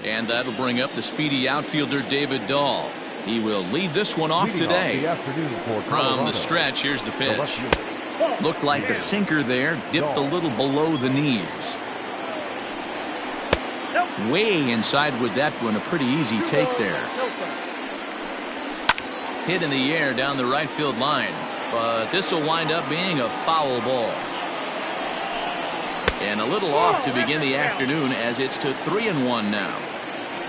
And that'll bring up the speedy outfielder David Dahl. He will lead this one off today. From the stretch, here's the pitch. Looked like the sinker there, dipped a little below the knees. Way inside with that one, a pretty easy take there. Hit in the air down the right field line, but this will wind up being a foul ball. And a little off to begin the afternoon as it's to 3-1 now.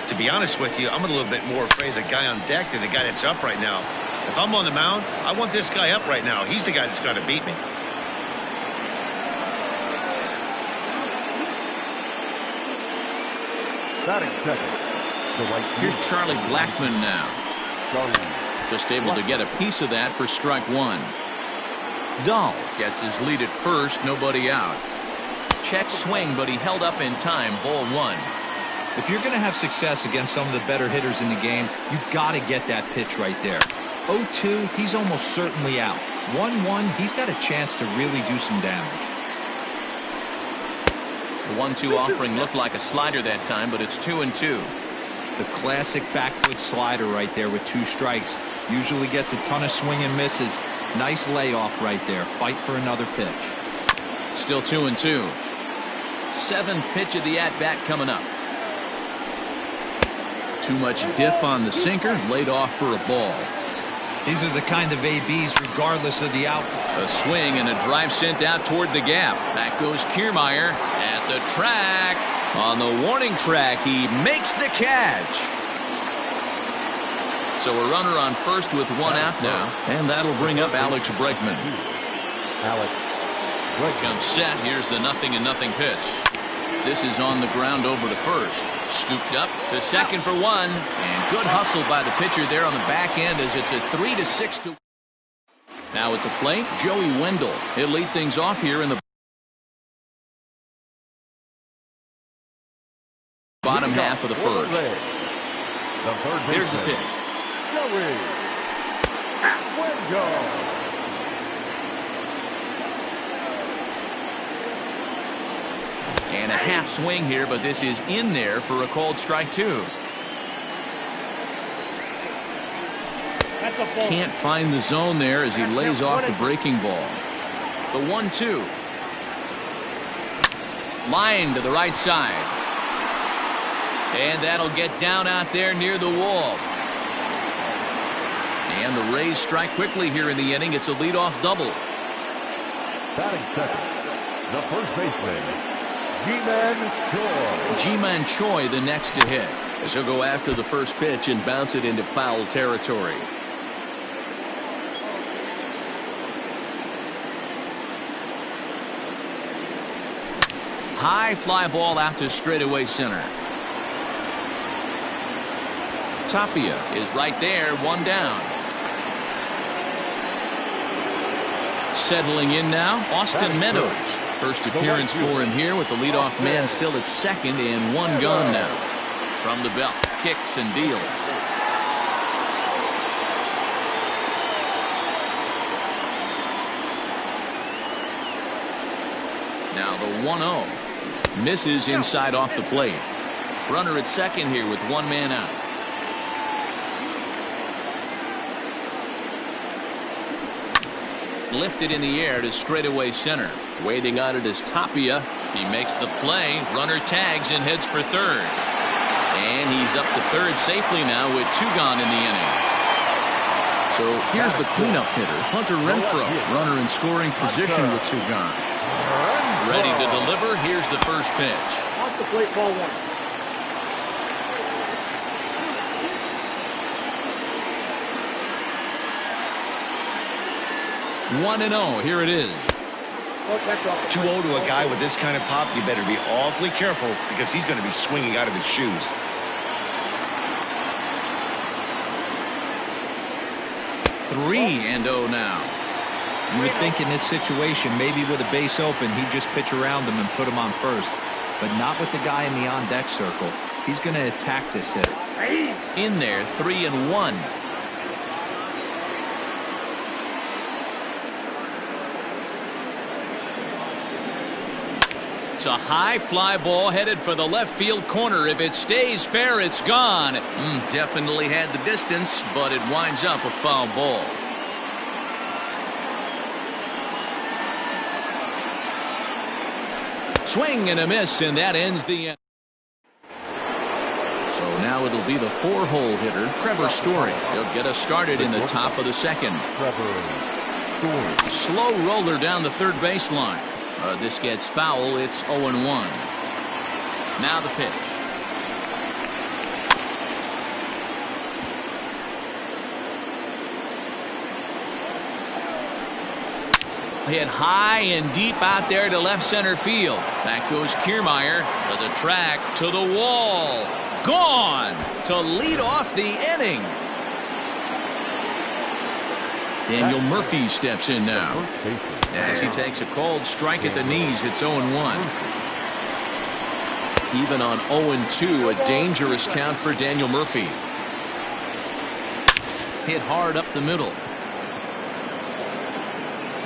To be honest with you, I'm a little bit more afraid of the guy on deck than the guy that's up right now. If I'm on the mound, I want this guy up right now. He's the guy that's got to beat me. Here's Charlie Blackmon now. Just able to get a piece of that for strike one. Dahl gets his lead at first, nobody out. Check swing, but he held up in time. Ball one. If you're going to have success against some of the better hitters in the game, you've got to get that pitch right there. 0-2, he's almost certainly out. 1-1, he's got a chance to really do some damage. The 1-2 offering looked like a slider that time, but it's 2-2. The classic back foot slider right there with 2 strikes. Usually gets a ton of swing and misses. Nice layoff right there. Fight for another pitch. Still 2-2. 7th pitch of the at-bat coming up. Too much dip on the sinker, laid off for a ball. These are the kind of ABs regardless of the output. A swing and a drive sent out toward the gap. Back goes Kiermaier at the track. On the warning track, he makes the catch. So a runner on first with 1 out now, and that'll bring up Alex Bregman. Comes set. Here's the 0-0 pitch. This is on the ground over to first. Scooped up to second for 1, and good hustle by the pitcher there on the back end as it's a 3-6. Now at the plate, Joey Wendell. He'll lead things off here in the bottom half of the first. Here's the pitch. Joey Wendell. And a half swing here, but this is in there for a called strike 2. Can't find the zone there as he lays off the breaking ball. The 1-2. Line to the right side. And that'll get down out there near the wall. And the Rays strike quickly here in the inning. It's a leadoff double. Batting second, the first baseman, Ji-Man Choi the next to hit, as he'll go after the first pitch and bounce it into foul territory. High fly ball out to straightaway center. Tapia is right there, 1 down. Settling in now, Austin Meadows. First appearance for him here with the leadoff man still at second and 1 gone now. From the belt, kicks and deals. Now the 1-0. Misses inside off the plate. Runner at second here with 1 man out. Lifted in the air to straightaway center. Waiting on it is Tapia. He makes the play. Runner tags and heads for third. And he's up to third safely now with 2 gone in the inning. So here's the cleanup hitter, Hunter Renfroe. Runner in scoring position with 2 gone. Ready to deliver. Here's the first pitch. Off the plate, ball 1. 1-0. Here it is. 2-0 to a guy with this kind of pop. You better be awfully careful because he's going to be swinging out of his shoes. 3-0 now. You would think in this situation, maybe with a base open, he'd just pitch around him and put him on first. But not with the guy in the on-deck circle. He's going to attack this hit. In there, 3-1. It's a high fly ball headed for the left field corner. If it stays fair, it's gone. Definitely had the distance, but it winds up a foul ball. Swing and a miss, and that ends the end. So now it'll be the 4-hole hitter, Trevor Story. He'll get us started in the top of the second. Slow roller down the third baseline. This gets foul. It's 0-1. Now the pitch. Hit high and deep out there to left center field. Back goes Kiermaier to the track, to the wall. Gone to lead off the inning. Daniel Murphy steps in now as he takes a cold strike at the knees. It's 0-1. Even on 0-2, a dangerous count for Daniel Murphy. Hit hard up the middle.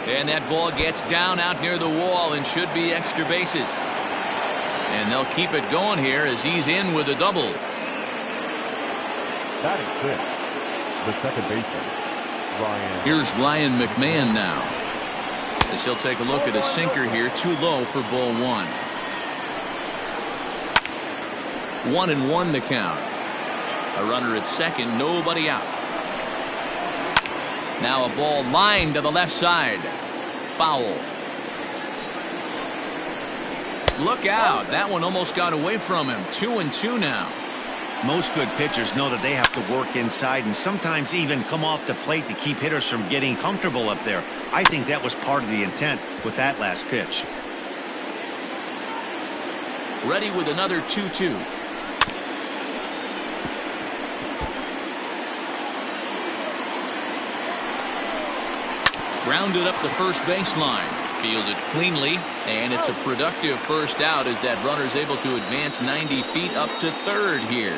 And that ball gets down out near the wall and should be extra bases. And they'll keep it going here as he's in with a double. Batting fifth, the second baseman. Here's Ryan McMahon now, as he'll take a look at a sinker here, too low for ball 1. 1-1 the count. A runner at second, nobody out. Now a ball lined to the left side. Foul. Look out, that one almost got away from him. 2-2 now. Most good pitchers know that they have to work inside and sometimes even come off the plate to keep hitters from getting comfortable up there. I think that was part of the intent with that last pitch. Ready with another 2-2. Grounded up the first baseline. Fielded cleanly, and it's a productive first out as that runner's able to advance 90 feet up to third here.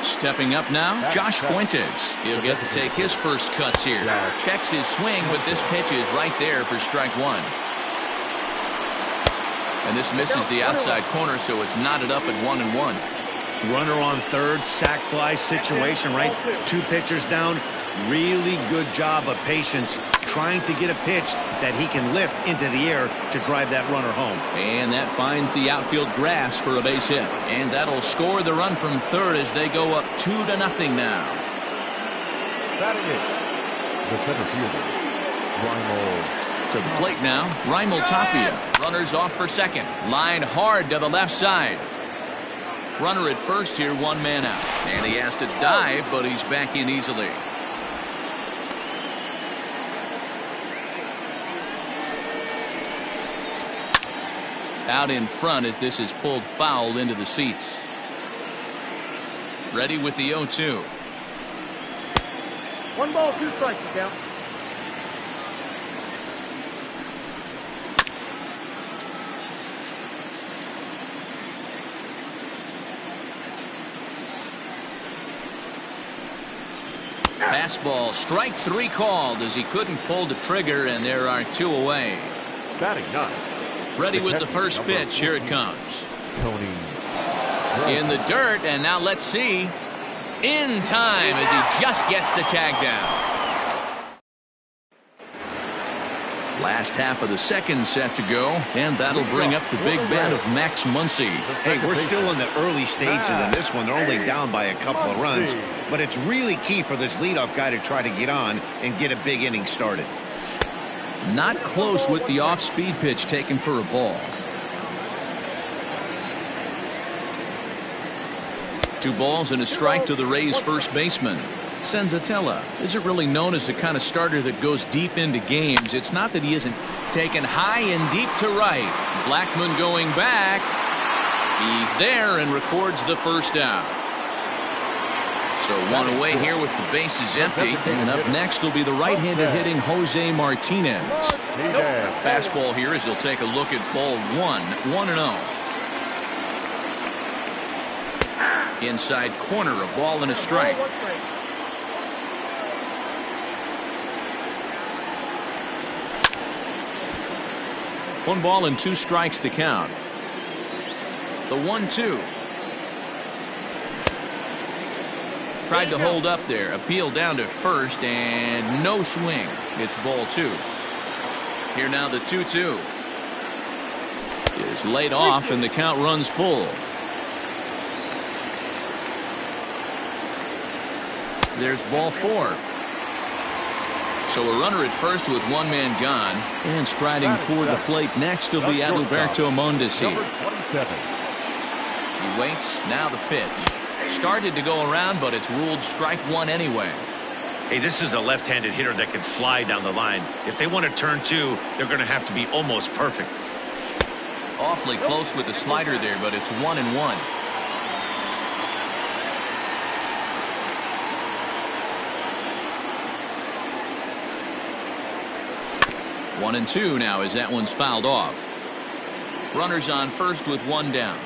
Stepping up now, Josh Fuentes. He'll get to take his first cuts here. Checks his swing, but this pitch is right there for strike 1. And this misses the outside corner, so it's knotted up at 1-1. Runner on third, sac fly situation, right? 2 pitchers down. Really good job of patience, trying to get a pitch that he can lift into the air to drive that runner home. And that finds the outfield grass for a base hit. And that'll score the run from third as they go up 2-0 now. Batting it, the center fielder, Raimel. To the plate now, Raimel Tapia. Runners off for second. Line hard to the left side. Runner at first here, 1 man out. And he has to dive, but he's back in easily. Out in front as this is pulled foul into the seats. Ready with the 0-2. 1 ball, 2 strikes, count. Fastball, strike 3 called as he couldn't pull the trigger, and there are 2 away. Batting 9. Ready with the first pitch. Here it comes. Tony. In the dirt, and now let's see. In time as he just gets the tag down. Last half of the second set to go, and that'll bring up the big bat of Max Muncy. Hey, we're still in the early stages of this one. They're only down by a couple of runs, but it's really key for this leadoff guy to try to get on and get a big inning started. Not close with the off-speed pitch taken for a ball. 2 balls and a strike to the Rays' first baseman. Senzatella isn't really known as the kind of starter that goes deep into games. It's not that he isn't taken high and deep to right. Blackmon going back. He's there and records the first out. So 1 away here with the bases empty. And up next will be the right-handed hitting Jose Martinez. A fastball here as he'll take a look at ball 1. 1-0. Inside corner, a ball and a strike. 1 ball and 2 strikes to count. The 1-2. Tried to hold up there. Appeal down to first and no swing. It's ball 2. Here now the 2-2. Is laid off and the count runs full. There's ball 4. So a runner at first with 1 man gone, and striding toward the plate next will be Adalberto Mondesi. He waits. Now the pitch. Started to go around, but it's ruled strike 1 anyway. Hey, this is a left-handed hitter that can fly down the line. If they want to turn 2, they're going to have to be almost perfect. Awfully close with the slider there, but it's 1-1. One and 2 now as that one's fouled off. Runners on first with 1 down.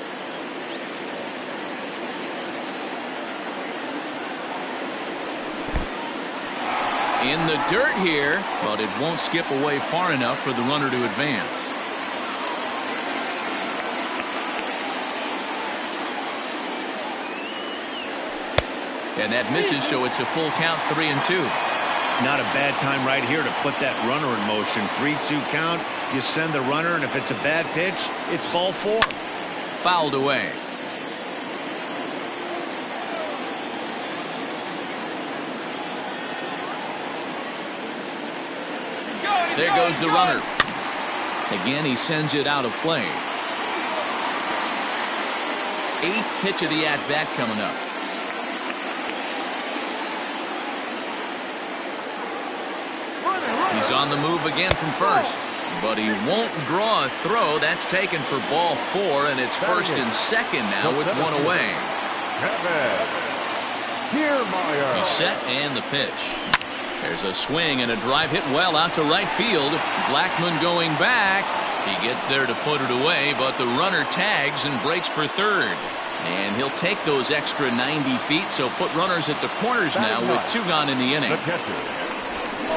In the dirt here, but it won't skip away far enough for the runner to advance. And that misses, so it's a full count, 3-2. Not a bad time right here to put that runner in motion. 3-2 count. You send the runner, and if it's a bad pitch, it's ball 4. Fouled away. There goes the runner. Again, he sends it out of play. 8th pitch of the at-bat coming up. He's on the move again from first, but he won't draw a throw. That's taken for ball 4, and it's first and second now with 1 away. He's set and the pitch. There's a swing and a drive hit well out to right field. Blackmon going back. He gets there to put it away, but the runner tags and breaks for third. And he'll take those extra 90 feet, so put runners at the corners now with 2 gone in the inning.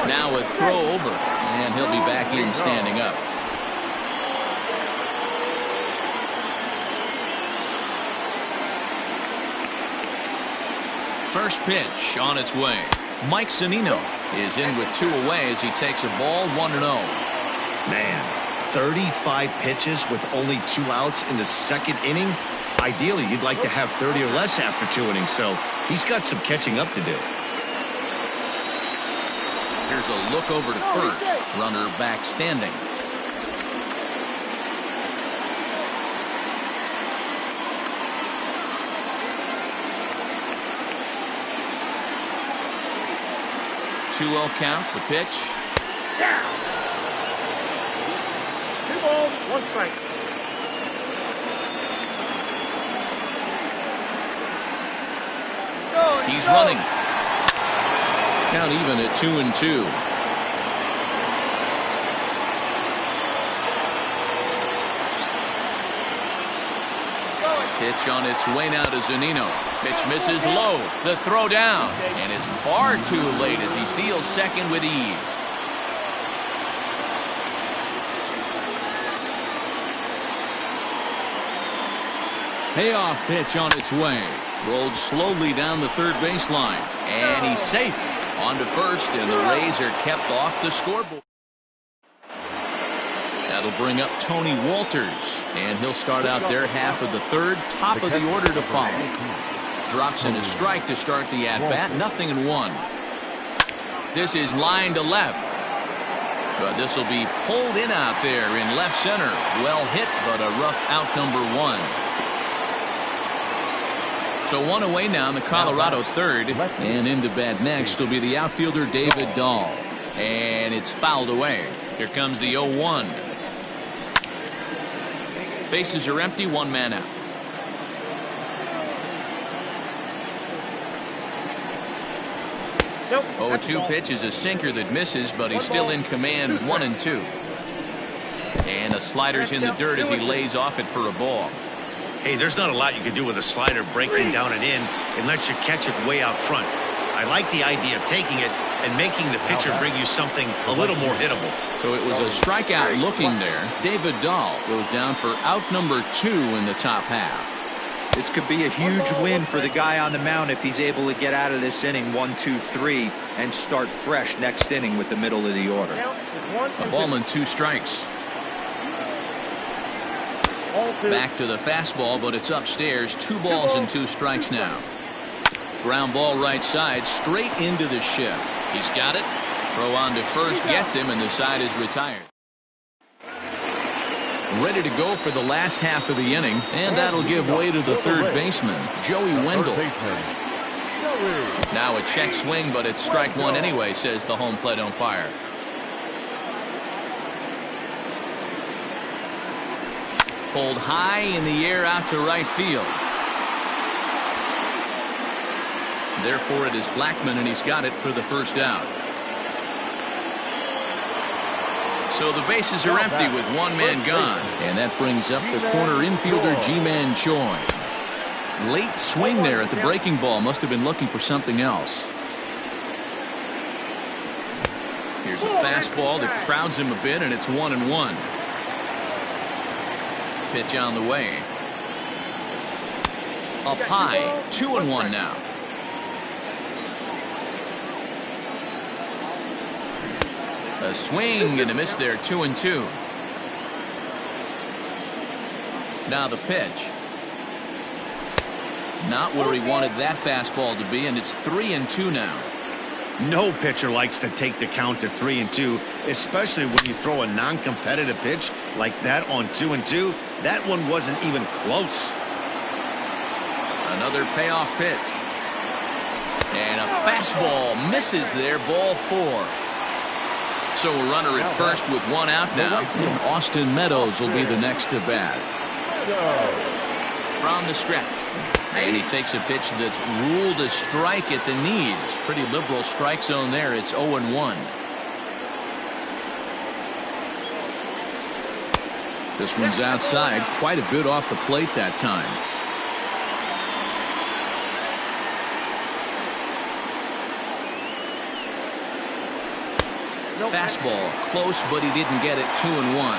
Now a throw over, and he'll be back in standing up. First pitch on its way. Mike Zunino is in with 2 away as he takes a ball 1-0. Man, 35 pitches with only 2 outs in the 2nd inning. Ideally, you'd like to have 30 or less after 2 innings, so he's got some catching up to do. Here's a look over to first. Runner back standing. Two-0 count. The pitch. 2 balls, 1 strike. He's running. Count even at 2-2. Pitch on its way now to Zunino. Pitch misses low. The throw down. And it's far too late as he steals second with ease. Payoff pitch on its way. Rolled slowly down the third baseline. And he's safe. On to first, and the Rays are kept off the scoreboard. That'll bring up Tony Walters, and he'll start out their half of the third, top of the order to follow. Drops in a strike to start the at-bat, 0-1. This is line to left. But this will be pulled in out there in left center. Well hit, but a rough out number 1. So 1 away now in the Colorado third, and into bat next will be the outfielder David Dahl. And it's fouled away. Here comes the 0-1. Bases are empty, 1 man out. Nope. 0-2 pitch is a sinker that misses, but he's still in command, 1-2. And a slider's in the dirt as he lays off it for a ball. Hey, there's not a lot you can do with a slider breaking down and in unless you catch it way out front. I like the idea of taking it and making the pitcher bring you something a little more hittable. So it was a strikeout looking there. David Dahl goes down for out number 2 in the top half. This could be a huge win for the guy on the mound if he's able to get out of this inning 1, 2, 3 and start fresh next inning with the middle of the order. A ball and 2 strikes. Back to the fastball, but it's upstairs. 2 balls and 2 strikes now. Ground ball right side, straight into the shift. He's got it. Throw on to first, gets him, and the side is retired. Ready to go for the last half of the inning, and that'll give way to the third baseman, Joey Wendell. Now a check swing, but it's strike 1 anyway, says the home plate umpire. Pulled high in the air out to right field. Therefore, it is Blackman, and he's got it for the first out. So the bases are empty with 1 man gone. And that brings up the corner infielder, Ji-Man Choi. Late swing there at the breaking ball. Must have been looking for something else. Here's a fastball that crowds him a bit, and it's 1-1. Pitch on the way. Up high, 2-1 now. A swing and a miss there, 2-2. Now the pitch. Not where he wanted that fastball to be, and it's 3-2 now. No pitcher likes to take the count to 3-2, especially when you throw a non-competitive pitch like that on 2-2. That one wasn't even close. Another payoff pitch. And a fastball misses there, ball 4. So a runner at first with 1 out now. And Austin Meadows will be the next to bat. From the stretch. And he takes a pitch that's ruled a strike at the knees. Pretty liberal strike zone there. It's 0-1. This one's outside. Quite a bit off the plate that time. Fastball close, but he didn't get it. 2-1.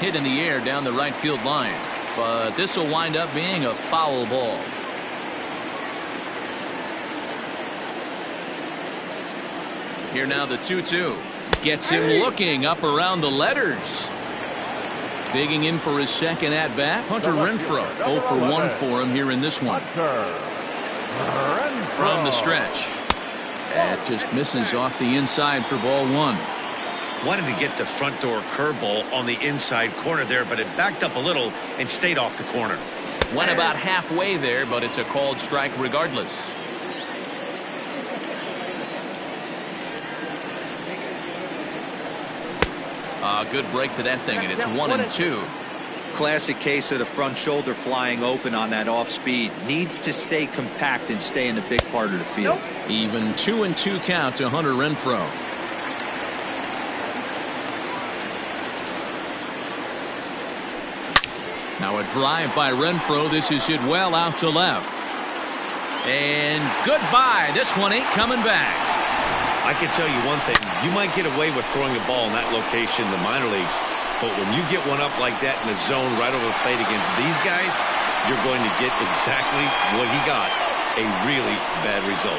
Hit in the air down the right field line, but this will wind up being a foul ball. Here now the 2-2. Gets him looking up around the letters. Digging in for his second at-bat, Hunter Renfroe. 0 for 1 for him here in this one. From the stretch. That just misses off the inside for ball 1. Wanted to get the front door curveball on the inside corner there, but it backed up a little and stayed off the corner. Went about halfway there, but it's a called strike regardless. Good break to that thing, and it's 1-2. Classic case of the front shoulder flying open on that off speed. Needs to stay compact and stay in the big part of the field. Even 2-2 count to Hunter Renfroe. Now a drive by Renfroe. This is hit well out to left. And goodbye. This one ain't coming back. I can tell you one thing. You might get away with throwing a ball in that location in the minor leagues, but when you get one up like that in the zone right over the plate against these guys, you're going to get exactly what he got, a really bad result.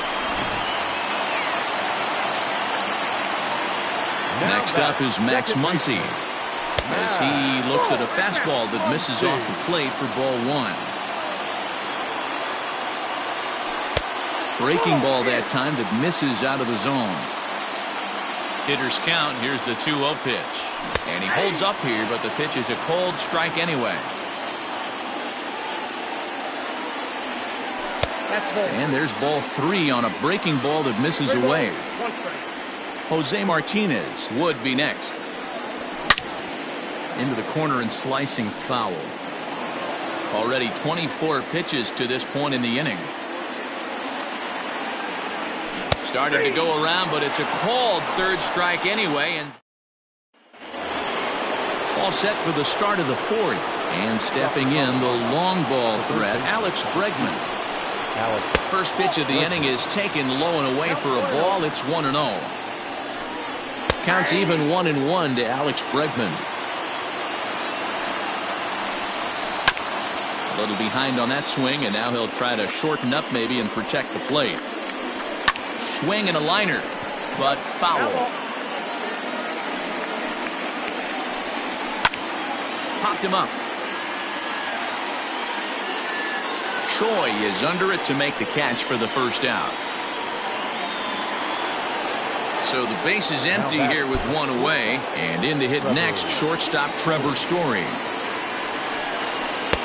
Next up is Max Muncy, as he looks at a fastball that misses off the plate for ball 1. Breaking ball that time that misses out of the zone. Hitters count. Here's the 2-0 pitch. And he holds up here, but the pitch is a cold strike anyway. And there's ball 3 on a breaking ball that misses away. Jose Martinez would be next. Into the corner and slicing foul. Already 24 pitches to this point in the inning. Started to go around, but it's a called third strike anyway. And All set for the start of the fourth. And stepping in, the long ball threat, Alex Bregman. First pitch of the inning is taken low and away for a ball. It's 1-0. Counts even 1-1 to Alex Bregman. A little behind on that swing, and now he'll try to shorten up maybe and protect the plate. Swing and a liner, but foul. Popped him up. Choi is under it to make the catch for the first out. So the base is empty here with one away, and in to hit next, shortstop Trevor Story.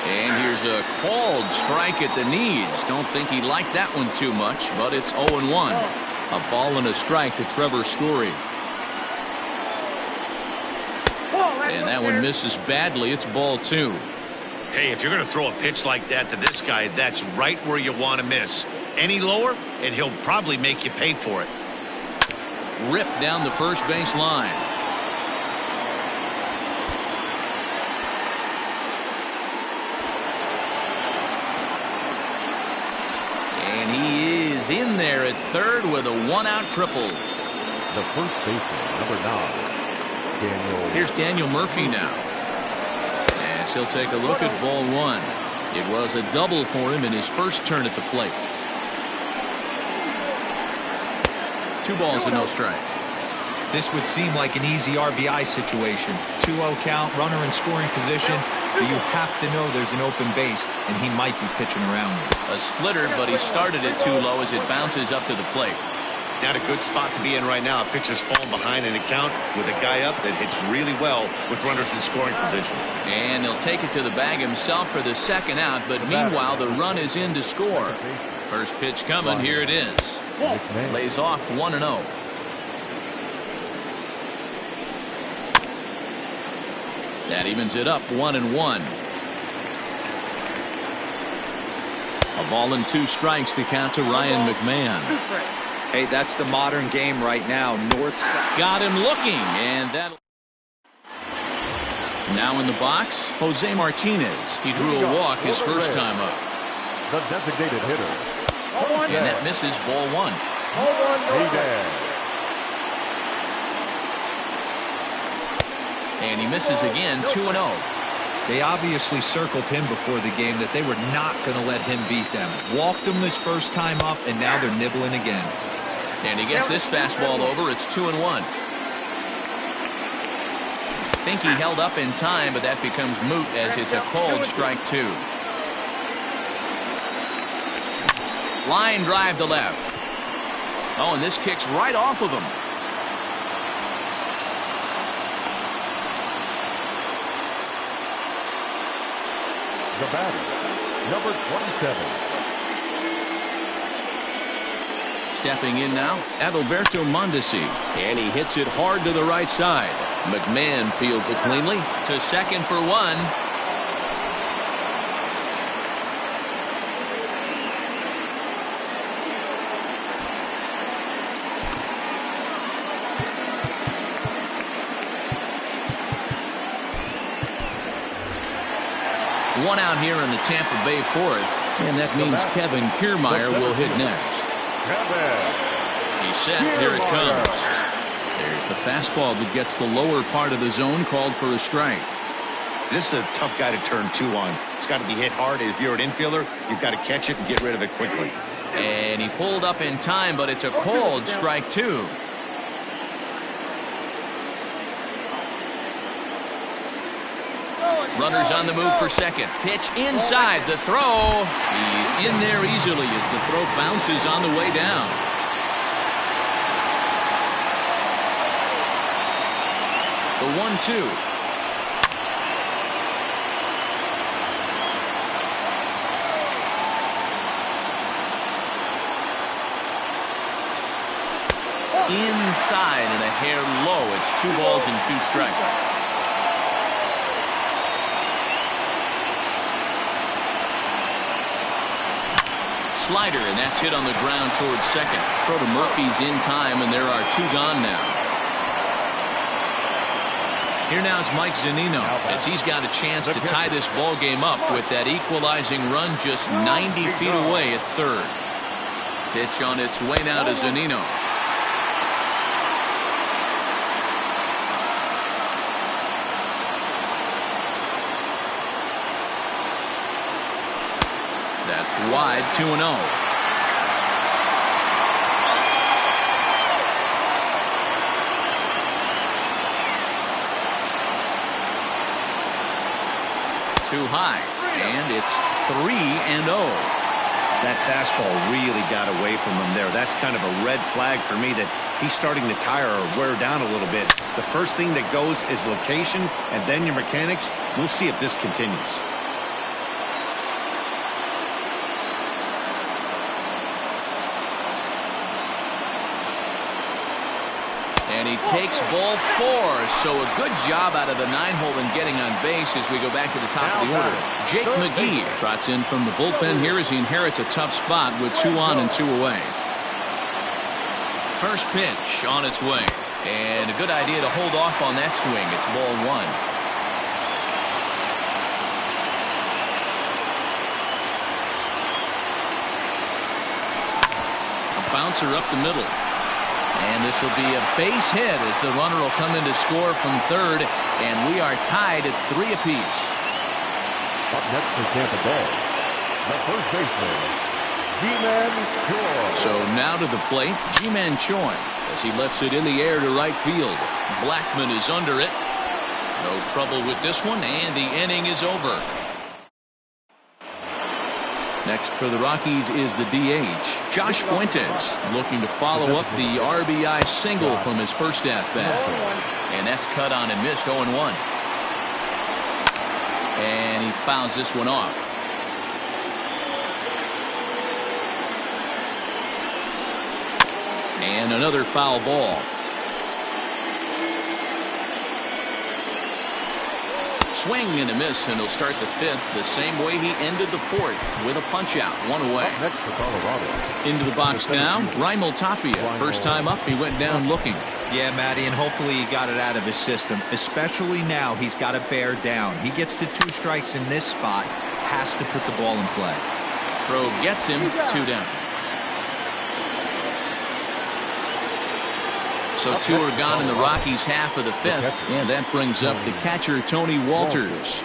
And here's a called strike at the knees. Don't think he liked that one too much, but it's 0-1. A ball and a strike to Trevor Story. And that one misses badly. It's ball 2. Hey, if you're going to throw a pitch like that to this guy, that's right where you want to miss. Any lower, and he'll probably make you pay for it. Ripped down the first base line. And he is in there at third with a one-out triple. The first baseman, number 9, Daniel. Here's Daniel Murphy now. As he'll take a look at ball 1. It was a double for him in his first turn at the plate. 2 balls and no strikes. This would seem like an easy RBI situation. 2-0 count, runner in scoring position, but you have to know there's an open base, and he might be pitching around it. A splitter, but he started it too low as it bounces up to the plate. Not a good spot to be in right now. A pitcher's falling behind in the count with a guy up that hits really well with runners in scoring position. And he'll take it to the bag himself for the second out, but meanwhile the run is in to score. First pitch coming, here it is. Lays off 1-0. That evens it up 1-1. A ball and 2 strikes, the count to Ryan McMahon. Hey, that's the modern game right now. North-south. Got him looking, and that. Now in the box, Jose Martinez. He drew a walk his first time up. The designated hitter. And that misses ball 1. And he misses again, 2-0. They obviously circled him before the game that they were not going to let him beat them. Walked him his first time up, and now they're nibbling again. And he gets this fastball over. It's 2-1. Think he held up in time, but that becomes moot as it's a called strike 2. Line drive to left. Oh, and this kicks right off of him. The batter, number 27. Stepping in now, Adalberto Mondesi. And he hits it hard to the right side. McMahon fields it cleanly to second for 1. One out here in the Tampa Bay fourth, and that means Kevin Kiermaier will hit next. He's set. Here it comes. There's the fastball that gets the lower part of the zone, called for a strike. This is a tough guy to turn 2 on. It's got to be hit hard. If you're an infielder, you've got to catch it and get rid of it quickly. And he pulled up in time, but it's a called strike 2. Runners on the move for second. Pitch inside. The throw. He's in there easily as the throw bounces on the way down. The 1-2. Inside and a hair low. It's 2 balls and 2 strikes. Slider, and that's hit on the ground towards second. Throw to Murphy's in time, and there are 2 gone now. Here now is Mike Zunino as he's got a chance to tie this ball game up with that equalizing run just 90 feet away at third. Pitch on its way now to Zunino. That's wide, 2-0. Too high, and it's 3-0. That fastball really got away from him there. That's kind of a red flag for me that he's starting to tire or wear down a little bit. The first thing that goes is location, and then your mechanics. We'll see if this continues. And he takes ball 4, so a good job out of the 9-hole in getting on base as we go back to the top of the order. Jake McGee trots in from the bullpen here as he inherits a tough spot with 2 on and 2 away. First pitch on its way, and a good idea to hold off on that swing. It's ball 1. A bouncer up the middle. And this will be a base hit as the runner will come in to score from third, and we are tied at 3 apiece. Up next for Tampa Bay, the first baseman, Ji-Man Choi. So now to the plate, Ji-Man Choi as he lifts it in the air to right field. Blackman is under it. No trouble with this one, and the inning is over. Next for the Rockies is the DH, Josh Fuentes, looking to follow up the RBI single from his first at-bat. And that's cut on and missed, 0-1. And he fouls this one off. And another foul ball. Swing and a miss, and he'll start the 5th the same way he ended the 4th with a punch out, 1 away. Up next for Colorado. Into the box now, Raimel Tapia. First time up, he went down looking. Yeah, Matty, and hopefully he got it out of his system. Especially now, he's got to bear down. He gets the 2 strikes in this spot, has to put the ball in play. Throw gets him, 2 down. So 2 are gone in the Rockies' half of the 5th, and that brings up the catcher, Tony Walters.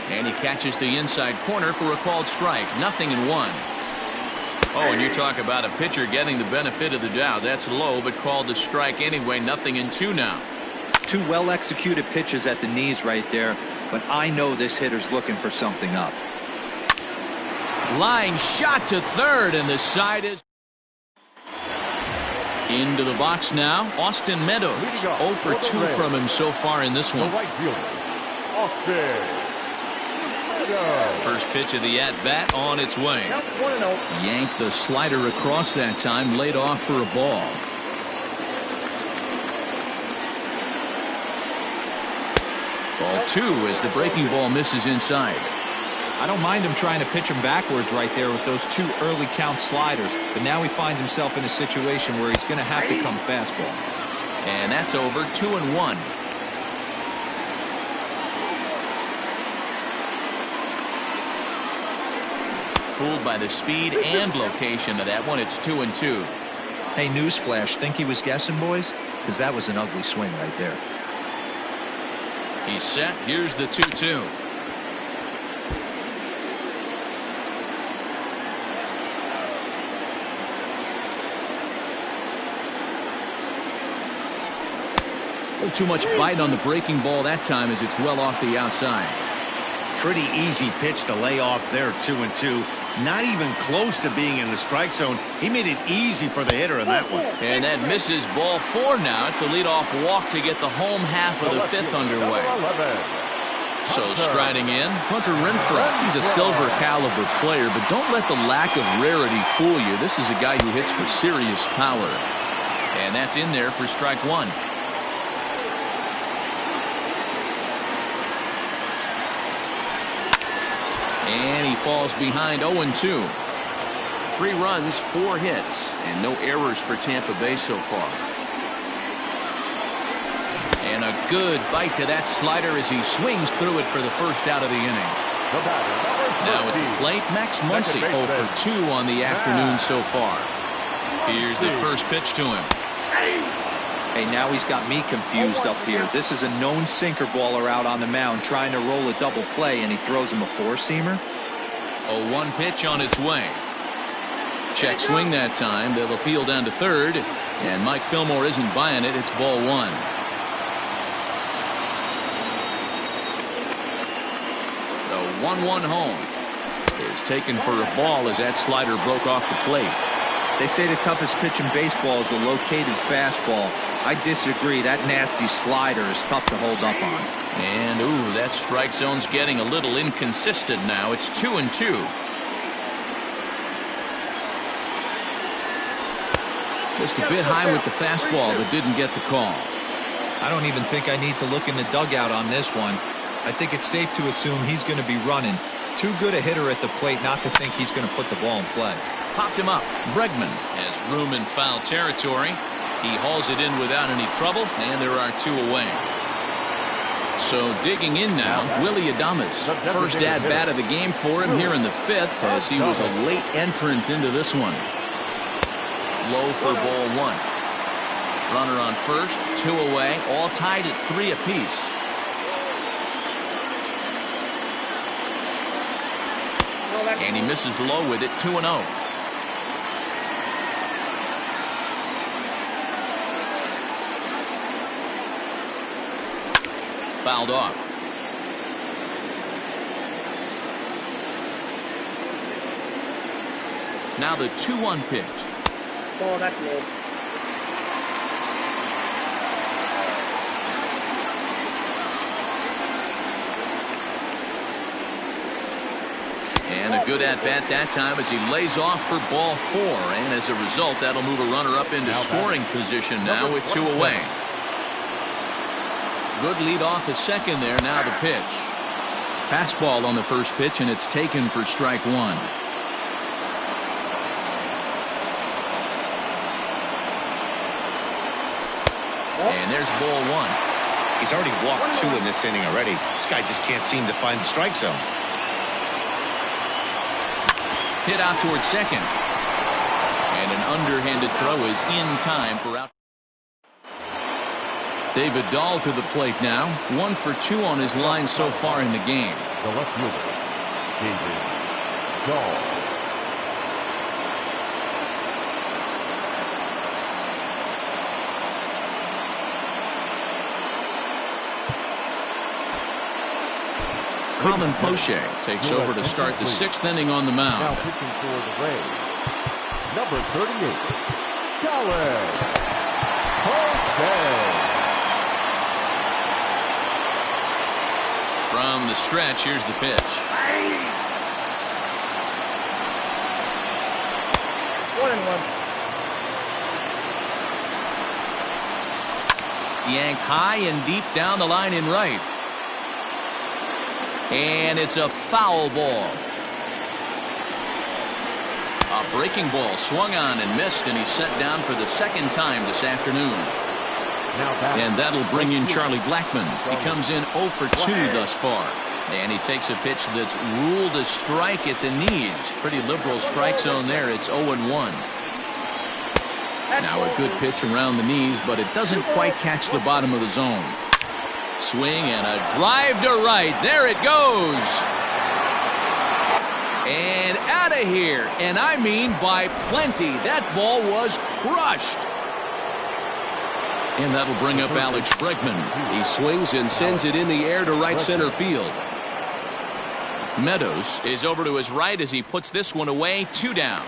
And he catches the inside corner for a called strike. 0-1. Oh, and you talk about a pitcher getting the benefit of the doubt. That's low, but called a strike anyway. 0-2 now. 2 well-executed pitches at the knees right there, but I know this hitter's looking for something up. Line shot to third, and the side is into the box now. Austin Meadows, 0 for 2 from him so far in this one. The right fielder, Austin Meadows. First pitch of the at-bat on its way. Yanked the slider across that time, laid off for a ball. Ball 2 as the breaking ball misses inside. I don't mind him trying to pitch him backwards right there with those 2 early count sliders, but now he finds himself in a situation where he's going to have to come fastball. And that's over, 2-1. Fooled by the speed and location of that one. It's 2-2. Hey, newsflash, think he was guessing, boys? Because that was an ugly swing right there. He's set. Here's the 2-2. Too much bite on the breaking ball that time as it's well off the outside. Pretty easy pitch to lay off there, 2-2. Not even close to being in the strike zone. He made it easy for the hitter in that one. And that misses, ball 4 now. It's a leadoff walk to get the home half of the 5th underway. So striding in, Hunter Renfroe. He's a silver caliber player, but don't let the lack of rarity fool you. This is a guy who hits for serious power. And that's in there for strike 1. And he falls behind 0-2. 3 runs, 4 hits, and no errors for Tampa Bay so far. And a good bite to that slider as he swings through it for the first out of the inning. Now at the plate, Max Muncy 0 for 2 on the afternoon so far. Here's the first pitch to him. Hey, now he's got me confused up here. This is a known sinker baller out on the mound trying to roll a double play, and he throws him a four-seamer. 0-1 pitch on its way. Check swing that time. They'll appeal down to third, and Mike Fillmore isn't buying it. It's ball one. The 1-1 home is taken for a ball as that slider broke off the plate. They say the toughest pitch in baseball is a located fastball. I disagree. That nasty slider is tough to hold up on. And ooh, that strike zone's getting a little inconsistent now. It's 2-2. Just a bit high with the fastball, but didn't get the call. I don't even think I need to look in the dugout on this one. I think it's safe to assume he's going to be running. Too good a hitter at the plate not to think he's going to put the ball in play. Popped him up. Bregman has room in foul territory. He hauls it in without any trouble, and there are two away. So digging in now, Willie Adames. First at-bat of the game for him here in the fifth, as he was a late entrant into this one. Low for ball one. Runner on first, two away, all tied at 3 apiece. And he misses low with it, 2-0. Fouled off. Now the 2-1 pitch. Oh, that's low. And a good at-bat that time as he lays off for ball 4. And as a result, that'll move a runner up into scoring position now with 2 away. Good lead off at second there. Now the pitch. Fastball on the first pitch, and it's taken for strike one. And there's ball one. He's already walked 2 in this inning already. This guy just can't seem to find the strike zone. Hit out towards second. And an underhanded throw is in time for out. David Dahl to the plate now. 1 for 2 on his line so far in the game. The left fielder, David Dahl. Colin Poche takes over to start the 6th inning on the mound. Now pitching for the Rays, number 38, Colin Poche. From the stretch, here's the pitch. 1-1. Yanked high and deep down the line in right. And it's a foul ball. A breaking ball swung on and missed, and he's sent down for the 2nd time this afternoon. And that'll bring in Charlie Blackmon. He comes in 0 for 2 thus far. And he takes a pitch that's ruled a strike at the knees. Pretty liberal strike zone there. It's 0-1. Now a good pitch around the knees, but it doesn't quite catch the bottom of the zone. Swing and a drive to right. There it goes. And out of here. And I mean by plenty. That ball was crushed. And that'll bring up Alex Bregman. He swings and sends it in the air to right center field. Meadows is over to his right as he puts this one away. 2 down.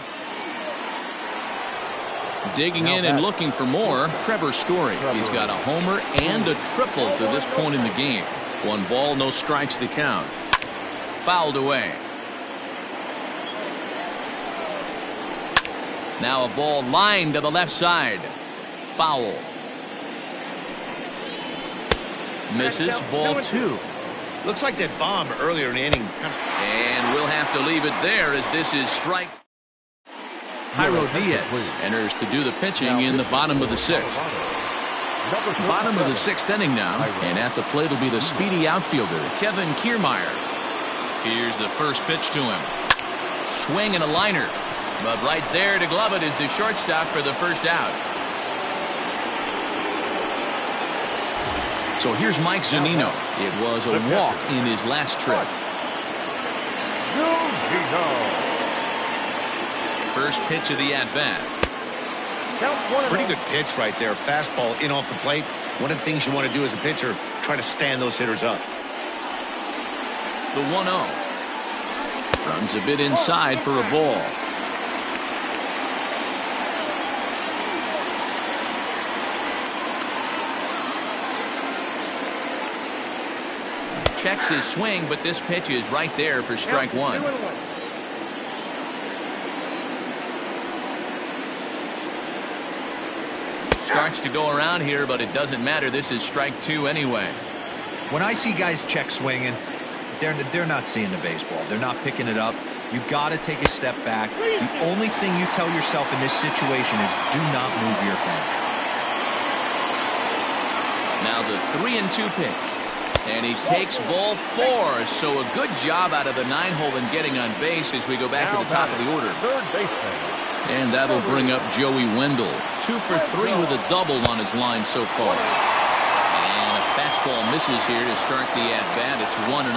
Digging in and looking for more, Trevor Story. He's got a homer and a triple to this point in the game. 1 ball, no strikes to count. Fouled away. Now a ball lined to the left side. Foul. Misses, ball 2. Looks like that bomb earlier in the inning. And we'll have to leave it there as this is strike. Jairo Diaz enters to do the pitching in the bottom of the 6th. Bottom of the 6th inning now, and at the plate will be the speedy outfielder, Kevin Kiermaier. Here's the first pitch to him. Swing and a liner. But right there to glove it is the shortstop for the first out. So here's Mike Zunino. It was a walk in his last trip. First pitch of the at-bat. Pretty good pitch right there. Fastball in off the plate. One of the things you want to do as a pitcher, try to stand those hitters up. The 1-0. Runs a bit inside for a ball. Checks his swing, but this pitch is right there for strike one. Starts to go around here, but it doesn't matter. This is strike two anyway. When I see guys check swinging, they're not seeing the baseball. They're not picking it up. You got to take a step back. The only thing you tell yourself in this situation is do not move your head. Now the 3-2 pitch. And he takes ball 4. So a good job out of the 9-hole in getting on base as we go back to the top of the order. And that'll bring up Joey Wendell. 2 for 3 with a double on his line so far. And a fastball misses here to start the at-bat. It's 1-0.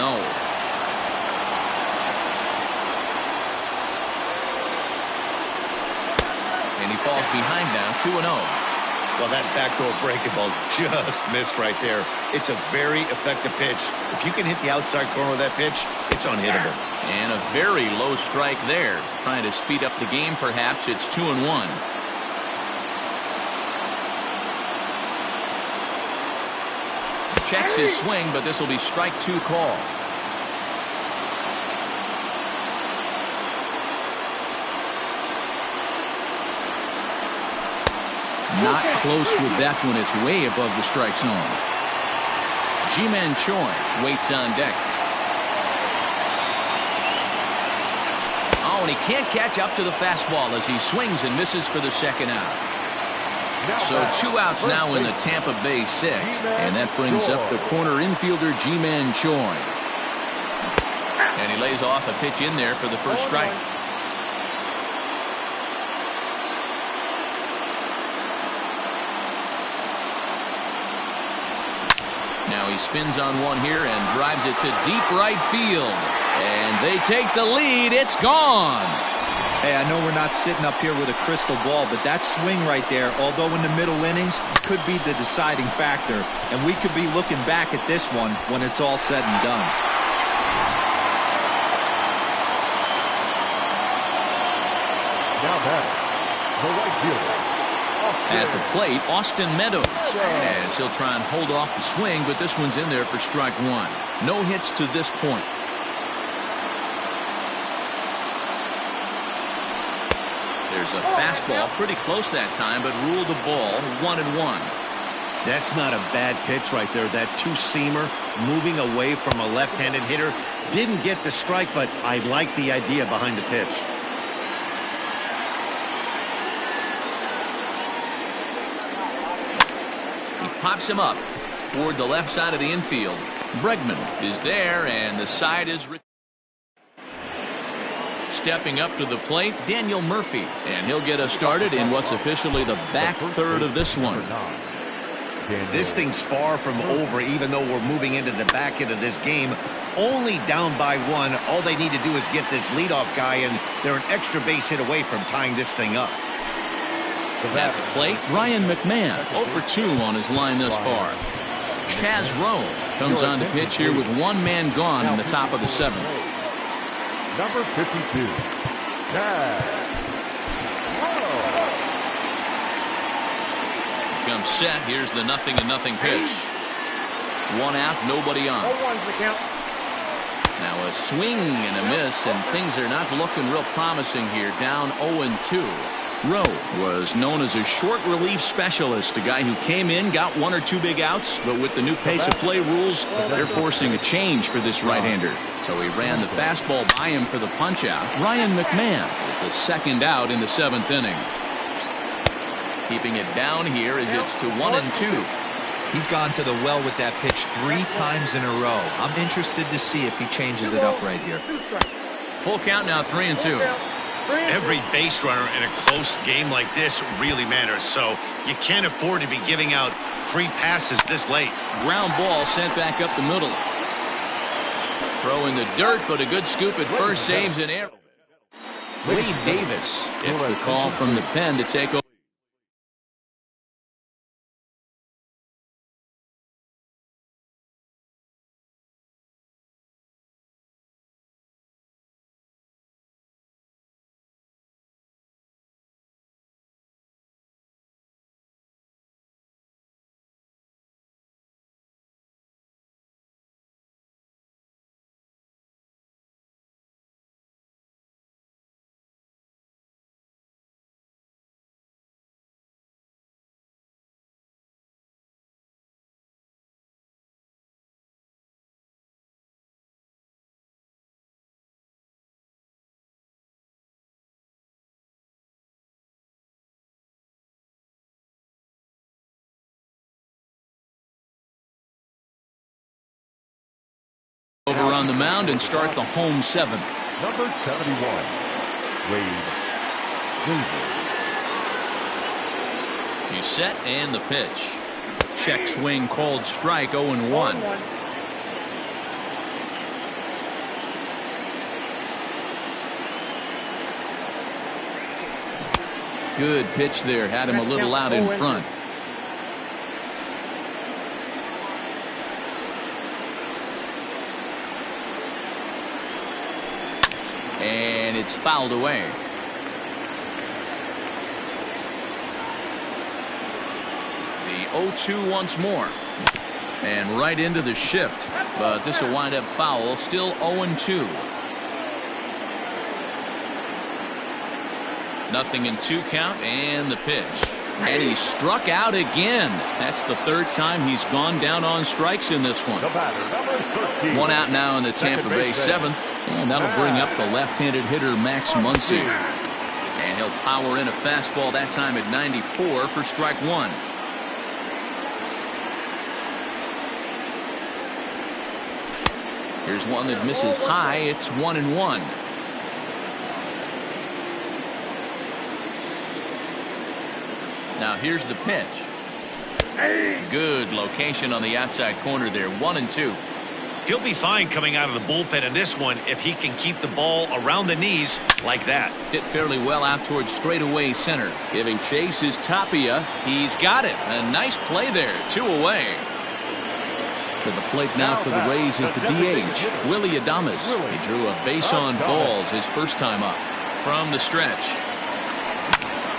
And he falls behind now, 2-0. Well, that backdoor breaking ball just missed right there. It's a very effective pitch. If you can hit the outside corner of that pitch, it's unhittable. And a very low strike there. Trying to speed up the game, perhaps. It's 2-1. Checks his swing, but this will be strike 2 call. Not close with that one. It's way above the strike zone. Ji-Man Choi waits on deck. Oh, and he can't catch up to the fastball as he swings and misses for the second out. So 2 outs now in the Tampa Bay 6th, and that brings up the corner infielder Ji-Man Choi. And he lays off a pitch in there for the first strike. Now he spins on one here and drives it to deep right field. And they take the lead. It's gone. Hey, I know we're not sitting up here with a crystal ball, but that swing right there, although in the middle innings, could be the deciding factor. And we could be looking back at this one when it's all said and done. Now batting, the right fielder. At the plate, Austin Meadows, as he'll try and hold off the swing, but this one's in there for strike 1. No hits to this point. There's a fastball pretty close that time, but ruled a ball 1-1. That's not a bad pitch right there. That two-seamer moving away from a left-handed hitter. Didn't get the strike, but I like the idea behind the pitch. Pops him up toward the left side of the infield. Bregman is there, and the side is stepping up to the plate, Daniel Murphy, and he'll get us started in what's officially the back third of this one. This thing's far from over, even though we're moving into the back end of this game. Only down by 1. All they need to do is get this leadoff guy, and they're an extra base hit away from tying this thing up. At the plate, Ryan McMahon, 0 for 2 on his line thus far. Chaz Rowe comes on to pitch here with 1 man gone in the top of the 7th. Number 52, Chaz Rowe. Comes set. Here's the 0-0 pitch. 1 out, nobody on. Now a swing and a miss, and things are not looking real promising here. Down 0-2. Rowe was known as a short relief specialist, a guy who came in, got 1 or 2 big outs, but with the new pace of play rules, they're forcing a change for this right-hander. So he ran the fastball by him for the punch-out. Ryan McMahon is the 2nd out in the 7th inning. keeping it down here as it's to 1-2. He's gone to the well with that pitch 3 times in a row. I'm interested to see if he changes it up right here. Full count now, 3-2. Every base runner in a close game like this really matters, so you can't afford to be giving out free passes this late. Ground ball sent back up the middle. Throw in the dirt, but a good scoop at first, saves an error. Wade Davis gets the call from the pen to take over. Over on the mound and start the home 7th. Number 71, Wade Davis. He's set and the pitch. Check swing called strike, 0-1. Good pitch there, had him a little out in front. And it's fouled away. The 0-2 once more. And right into the shift. But this will wind up foul. Still 0-2. Nothing in 2 count and the pitch. And he struck out again. That's the 3rd time he's gone down on strikes in this one. The batter, number 13. 1 out now in the Tampa Bay 7th. And that'll bring up the left-handed hitter Max Muncy. And he'll power in a fastball that time at 94 for strike 1. Here's one that misses high. It's 1-1. Now here's the pitch. Good location on the outside corner there. 1-2. He'll be fine coming out of the bullpen in this one if he can keep the ball around the knees like that. Hit fairly well out towards straightaway center. Giving chase is Tapia. He's got it. A nice play there. 2 away. To the plate now for the Rays is the DH, Willie Adames. He drew a base on balls his first time up. From the stretch.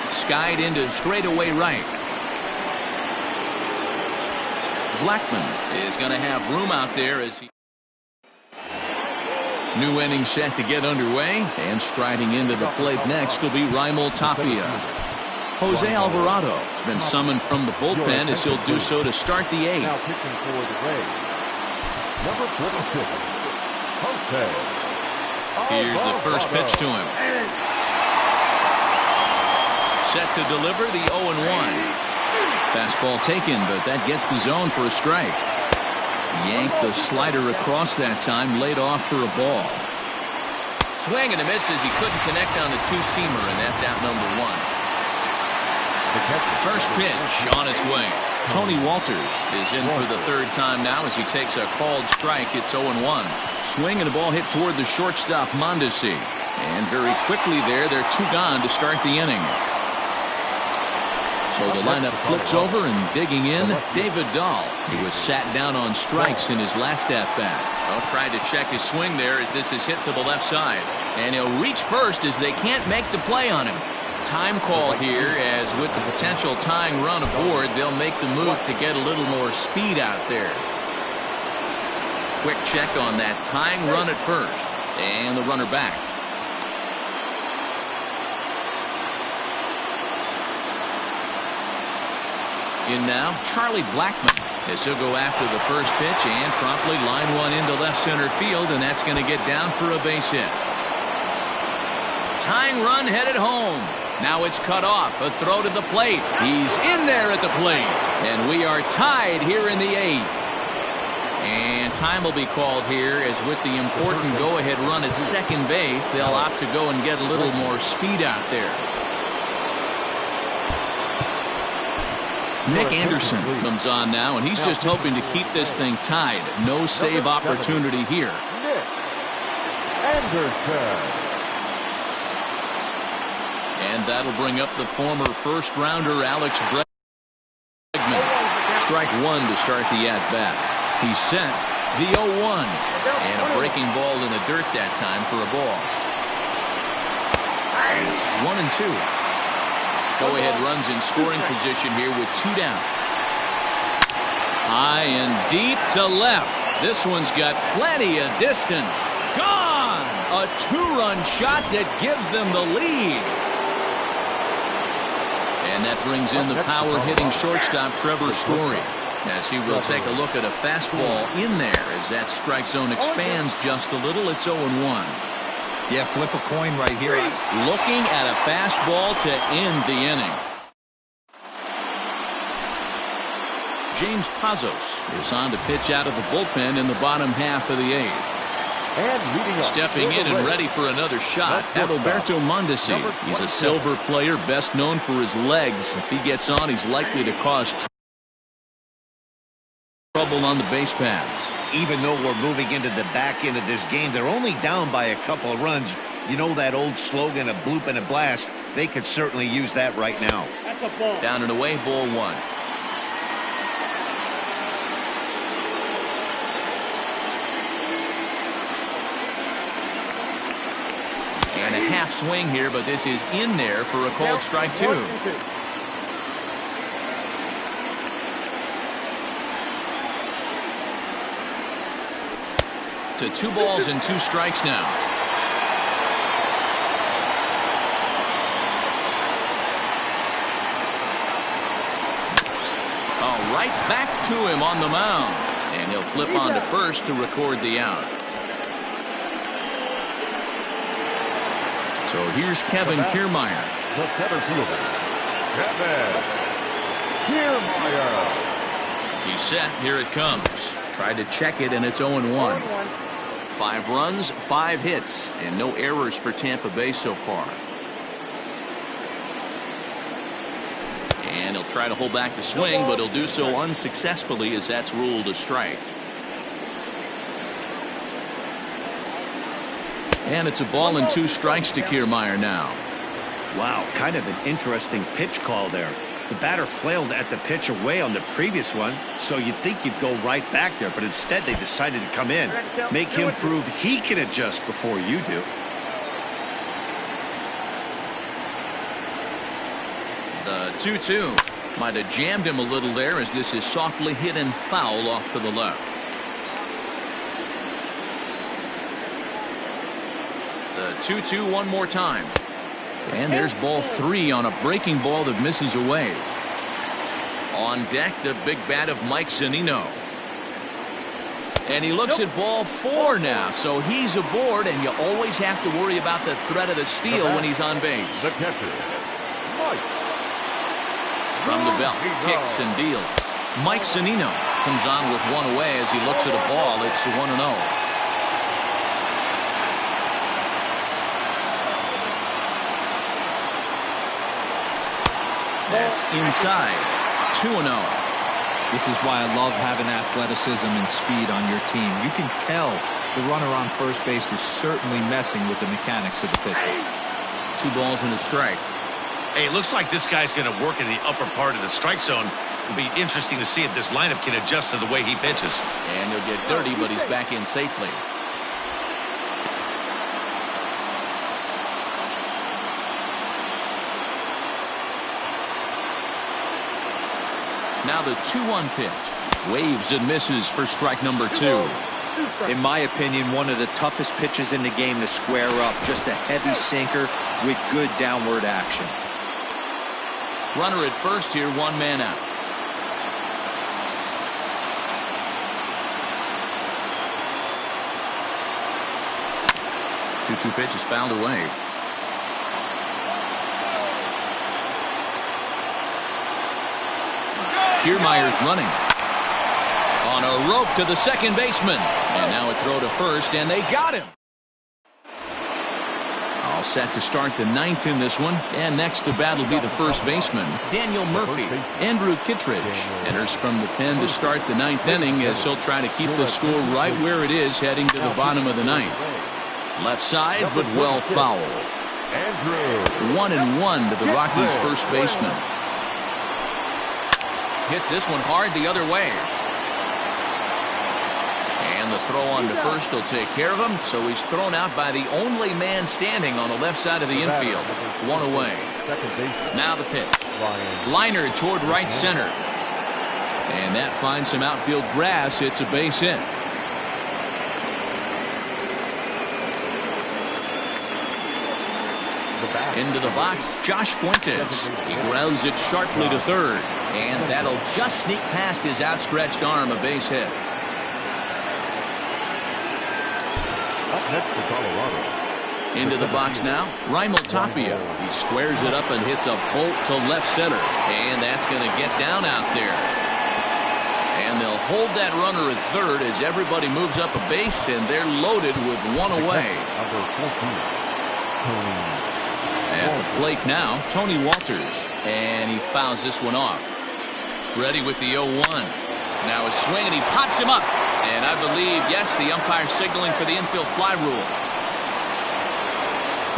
Skied into straightaway right. Blackman is going to have room out there as he. New inning set to get underway, and striding into the plate next will be Raimel Tapia. Jose Alvarado has been summoned from the bullpen as he'll do so to start the 8th. Now pitching for the Rays, number 26, Jose. Here's the first pitch to him. Set to deliver the 0-1. Fastball taken, but that gets the zone for a strike. Yanked the slider across that time, laid off for a ball. Swing and a miss as he couldn't connect on the 2-seamer, and that's out number 1. First pitch on its way. Tony Walters is in for the 3rd time now as he takes a called strike. It's 0-1. Swing and a ball hit toward the shortstop, Mondesi. And very quickly there, they're 2 gone to start the inning. So the lineup flips over, and digging in, David Dahl. He was sat down on strikes in his last at-bat. Well, tried to check his swing there as this is hit to the left side. And he'll reach first as they can't make the play on him. Time call here, as with the potential tying run aboard, they'll make the move to get a little more speed out there. Quick check on that tying run at first. And the runner back. In now, Charlie Blackman, as he'll go after the first pitch and promptly line one into left center field, and that's going to get down for a base hit. Tying run headed home. Now it's cut off. A throw to the plate. He's in there at the plate. And we are tied here in the 8th. And time will be called here as with the important go-ahead run at second base, they'll opt to go and get a little more speed out there. Nick Anderson comes on now, and he's just hoping to keep this thing tied. No save opportunity here. Nick Anderson. And that'll bring up the former first-rounder Alex Bregman. Strike one to start the at-bat. He sent the 0-1. And a breaking ball in the dirt that time for a ball. And it's 1-2. Go-ahead runs in scoring position here with 2 down. High and deep to left. This one's got plenty of distance. Gone! A 2-run shot that gives them the lead. And that brings in the power-hitting shortstop Trevor Story, as he will take a look at a fastball in there as that strike zone expands just a little. It's 0-1. Yeah, flip a coin right here. Looking at a fastball to end the inning. James Pazos is on to pitch out of the bullpen in the bottom half of the 8th. And stepping in and ready for another shot, Adalberto Mondesi. He's a silver player, best known for his legs. If he gets on, he's likely to cause trouble on the base paths. Even though we're moving into the back end of this game, they're only down by a couple of runs. You know that old slogan, a bloop and a blast? They could certainly use that right now. That's a ball. Down and away, ball 1. And a half swing here, but this is in there for a called strike 2. To 2 balls and 2 strikes now. Oh, right back to him on the mound. And he'll flip on to first to record the out. So here's Kevin Kiermaier. The center fielder, Kevin Kiermaier. He's set. Here it comes. Tried to check it, and it's 0-1. 5 runs, 5 hits, and no errors for Tampa Bay so far. And he'll try to hold back the swing, but he'll do so unsuccessfully as that's ruled a strike. And it's a ball and 2 strikes to Kiermaier now. Wow, kind of an interesting pitch call there. The batter flailed at the pitch away on the previous one, so you'd think you'd go right back there, but instead they decided to come in. Make him prove he can adjust before you do. The 2-2 might have jammed him a little there as this is softly hit and foul off to the left. The 2-2 one more time. And there's ball 3 on a breaking ball that misses away. On deck, the big bat of Mike Zunino. And he looks at ball 4 now, so he's aboard, and you always have to worry about the threat of the steal when he's on base. The catcher, Mike. From the belt, kicks and deals. Mike Zunino comes on with 1 away as he looks at a ball. It's 1-0. That's inside. 2-0. This is why I love having athleticism and speed on your team. You can tell the runner on first base is certainly messing with the mechanics of the pitcher. 2 balls and a strike. Hey, it looks like this guy's going to work in the upper part of the strike zone. It'll be interesting to see if this lineup can adjust to the way he pitches. And he'll get dirty, but he's back in safely. Now the 2-1 pitch. Waves and misses for strike number 2. In my opinion, one of the toughest pitches in the game to square up. Just a heavy sinker with good downward action. Runner at first here, 1 man out. Two pitch is fouled away. Kiermaier's running. On a rope to the second baseman. And now a throw to first, and they got him. All set to start the ninth in this one. And next to bat will be the first baseman, Daniel Murphy. Andrew Kittredge enters from the pen to start the ninth inning as he'll try to keep the score right where it is heading to the bottom of the ninth. Left side, but well foul. 1-1 to the Rockies' first baseman. Hits this one hard the other way. And the throw on to first will take care of him, so he's thrown out by the only man standing on the left side of the infield. One away. Now the pitch. Liner toward right center. And that finds some outfield grass. It's a base hit. Into the box, Josh Fuentes. He grounds it sharply to third. And that'll just sneak past his outstretched arm, a base hit. Up next for Colorado. Into the box now, Raimel Tapia. He squares it up and hits a bolt to left center. And that's going to get down out there. And they'll hold that runner at third as everybody moves up a base, and they're loaded with one away. At the plate now, Tony Walters. And he fouls this one off. Ready with the 0-1. Now a swing, and he pops him up. And I believe, yes, the umpire signaling for the infield fly rule.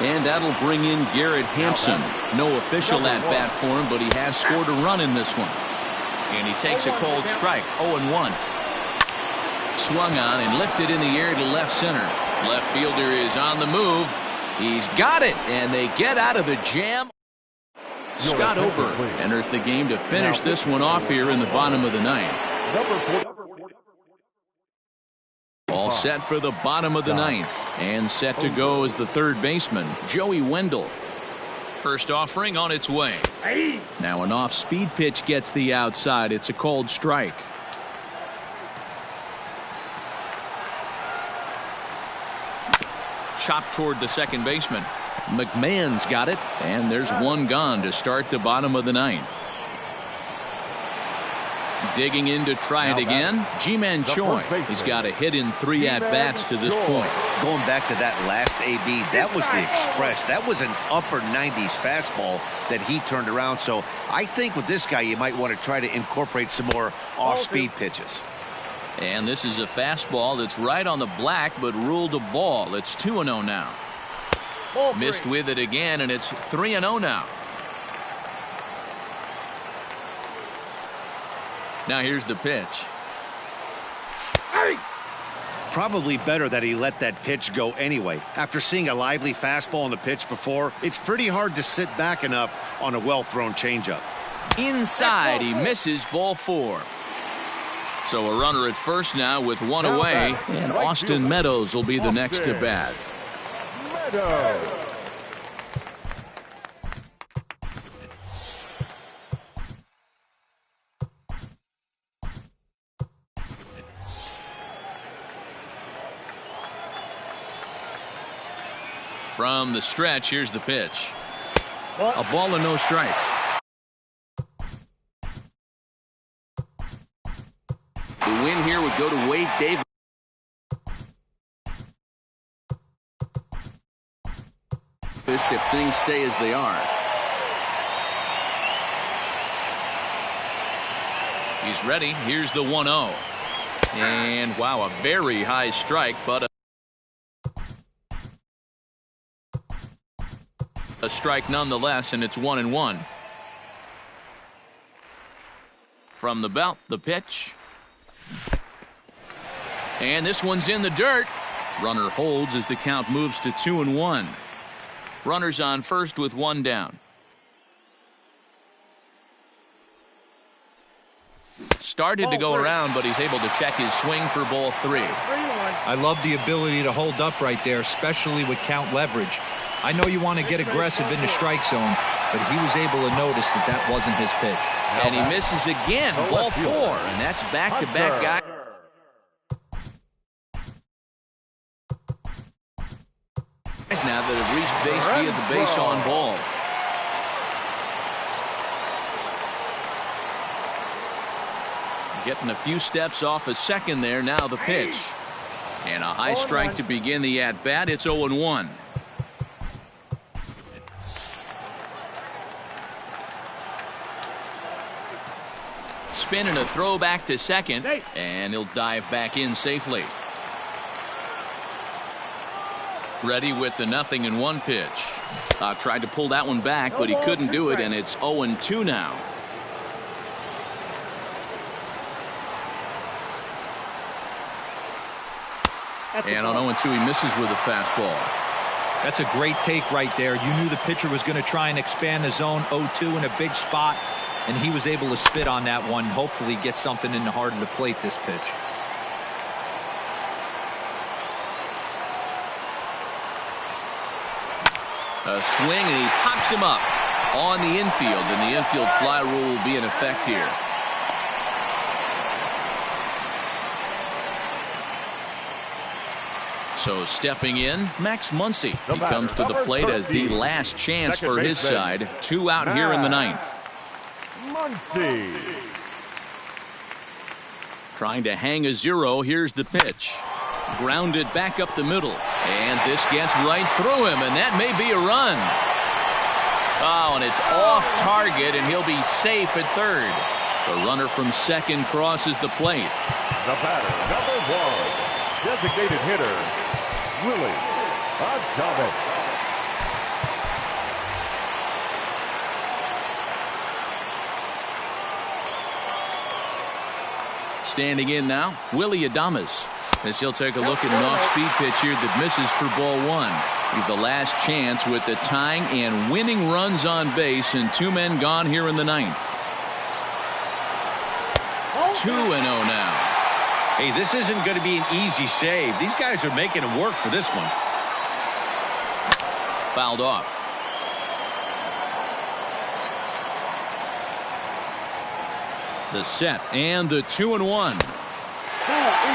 And that'll bring in Garrett Hampson. No official at bat for him, but he has scored a run in this one. And he takes a cold strike, 0-1. Swung on and lifted in the air to left center. Left fielder is on the move. He's got it, and they get out of the jam. Scott Ober enters the game to finish this one off here in the bottom of the ninth. All set for the bottom of the ninth, and set to go is the third baseman, Joey Wendell. First offering on its way. Now an off-speed pitch gets the outside. It's a cold strike. Chopped toward the second baseman. McMahon's got it, and there's one gone to start the bottom of the ninth. Digging in to try it again, Ji-Man Choi. He's got a hit in 3 at-bats to this point. Going back to that last AB, that was the express. That was an upper 90s fastball that he turned around. So I think with this guy, you might want to try to incorporate some more off-speed pitches. And this is a fastball that's right on the black, but ruled a ball. It's 2-0 now. Missed with it again, and it's 3-0 now. Now here's the pitch. Probably better that he let that pitch go anyway. After seeing a lively fastball on the pitch before, it's pretty hard to sit back enough on a well-thrown changeup. Inside, he misses, ball 4. So a runner at first now with one away, and Austin Meadows will be the next to bat. From the stretch, here's the pitch. A ball and no strikes. The win here would go to Wade Davis. If things stay as they are. He's ready. Here's the 1-0. And wow, a very high strike, but a strike nonetheless, and it's 1-1. From the belt, the pitch. And this one's in the dirt. Runner holds as the count moves to 2-1. Runners on first with one down. Started to go around, but he's able to check his swing for ball 3. I love the ability to hold up right there, especially with count leverage. I know you want to get aggressive in the strike zone, but he was able to notice that that wasn't his pitch. And he misses again, ball 4, and that's back-to-back guys. Now that have reached base via the base on ball. Getting a few steps off a second there. Now the pitch. And a high strike to begin the at-bat. It's 0-1. Spin and a throw back to second. And he'll dive back in safely. Ready with the 0-1 pitch. Tried to pull that one back, but he couldn't do it, and it's 0-2 now. And on 0-2, he misses with a fastball. That's a great take right there. You knew the pitcher was going to try and expand the zone. 0-2 in a big spot, and he was able to spit on that one. Hopefully get something in the heart of the plate this pitch. A swing, and he pops him up on the infield, and the infield fly rule will be in effect here. So stepping in, Max Muncy. He comes to the plate as the last chance for his side. 2 out here in the 9th. Muncy. Trying to hang a 0. Here's the pitch. Grounded back up the middle. And this gets right through him, and that may be a run. Oh, and it's off target, and he'll be safe at third. The runner from second crosses the plate. The batter, number 1, designated hitter, Willie Adames. Standing in now, Willie Adames. As he'll take a look at an off-speed pitch here that misses for ball 1. He's the last chance with the tying and winning runs on base, and 2 men gone here in the 9th. 2-0 now. Hey, this isn't going to be an easy save. These guys are making him work for this one. Fouled off. The set and the 2-1.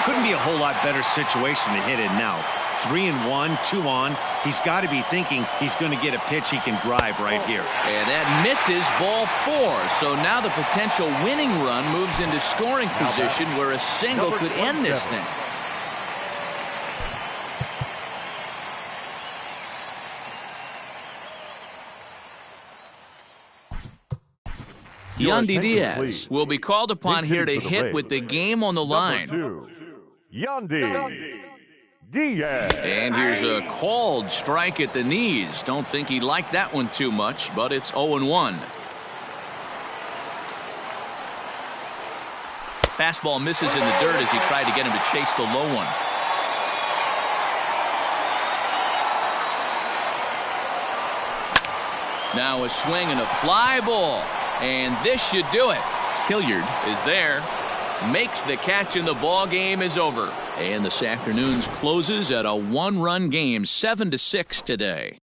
Couldn't be a whole lot better situation to hit in now. 3-1, 2 on. He's got to be thinking he's going to get a pitch he can drive right here. And that misses ball 4. So now the potential winning run moves into scoring position where a single could end this thing. Yandy Diaz will be called upon here to hit with the game on the line. Yandy Diaz. And here's a called strike at the knees. Don't think he liked that one too much, but it's 0-1. Fastball misses in the dirt as he tried to get him to chase the low one. Now a swing and a fly ball. And this should do it. Hilliard is there. Makes the catch, and the ball game is over. And this afternoon's closes at a 1-run game, 7-6 today.